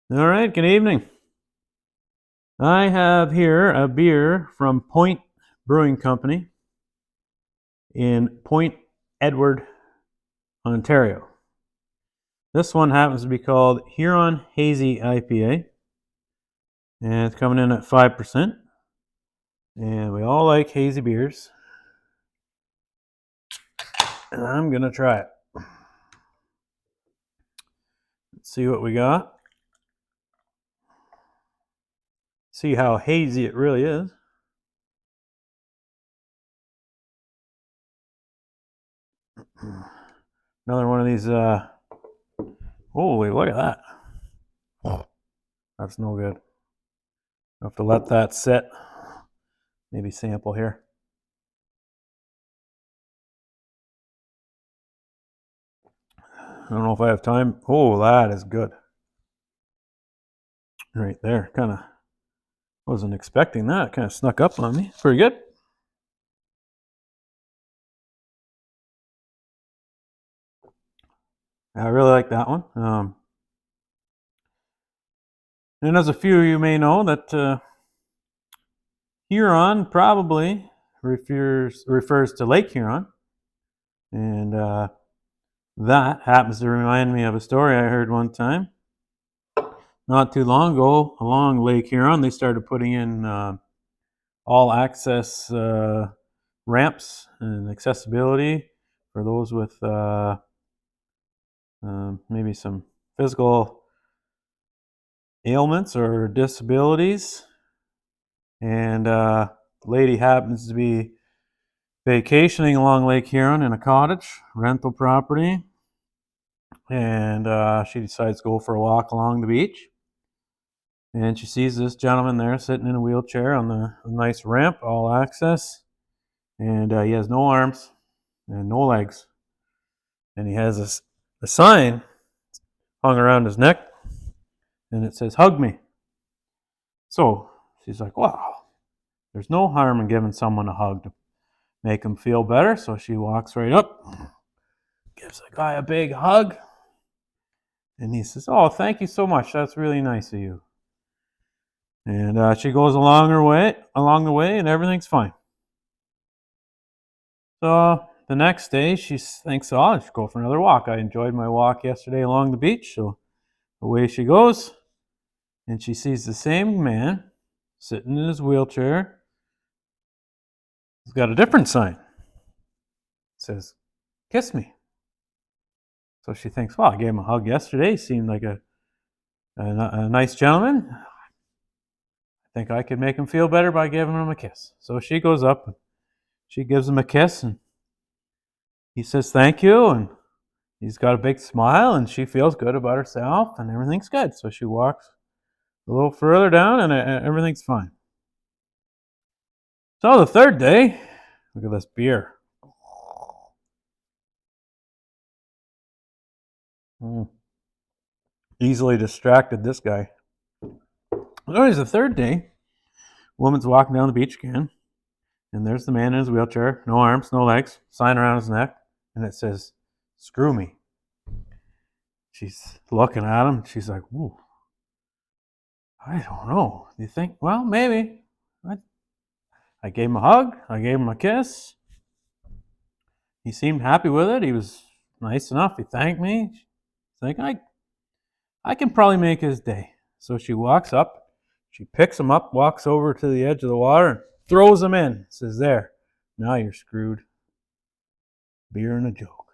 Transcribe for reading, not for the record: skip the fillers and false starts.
All right, good evening. I have here a beer from Point Brewing Company in Point Edward, Ontario. This one happens to be called Huron Hazy IPA, and it's coming in at 5%. And we all like hazy beers. And I'm going to try it. Let's see what we got. See how hazy it really is. Another one of these. Holy, look at that. That's no good. I'll have to let that sit. Maybe sample here. I don't know if I have time. Oh, that is good. Right there. Kind of wasn't expecting that. Kind of snuck up on me. Pretty good. I really like that one. And as a few of you may know, that Huron probably refers to Lake Huron. And that happens to remind me of a story I heard one time. Not too long ago, along Lake Huron, they started putting in all access ramps and accessibility for those with maybe some physical ailments or disabilities. And the lady happens to be vacationing along Lake Huron in a cottage, rental property. And she decides to go for a walk along the beach. And she sees this gentleman there sitting in a wheelchair on the nice ramp, all access. And he has no arms and no legs. And he has a sign hung around his neck. And it says, "Hug me." So she's like, wow, there's no harm in giving someone a hug to make them feel better. So she walks right up, gives the guy a big hug. And he says, "Oh, thank you so much. That's really nice of you." And she goes along the way, and everything's fine. So the next day, she thinks, "Oh, I should go for another walk. I enjoyed my walk yesterday along the beach." So away she goes, and she sees the same man sitting in his wheelchair. He's got a different sign. It says, "Kiss me." So she thinks, well, I gave him a hug yesterday. He seemed like a nice gentleman. I think I could make him feel better by giving him a kiss. So she goes up and she gives him a kiss, and he says thank you, and he's got a big smile, and she feels good about herself, and everything's good. So she walks a little further down, and everything's fine. So the third day, look at this beer. Easily distracted, this guy. Anyways, the third day, woman's walking down the beach again, and there's the man in his wheelchair, no arms, no legs, sign around his neck, and it says, "Screw me." She's looking at him. She's like, "Ooh, I don't know. Do you think? Well, maybe." I gave him a hug. I gave him a kiss. He seemed happy with it. He was nice enough. He thanked me. She's like, I can probably make his day. So she walks up. She picks him up, walks over to the edge of the water, and throws him in. Says, "There, now you're screwed. Beer and a joke."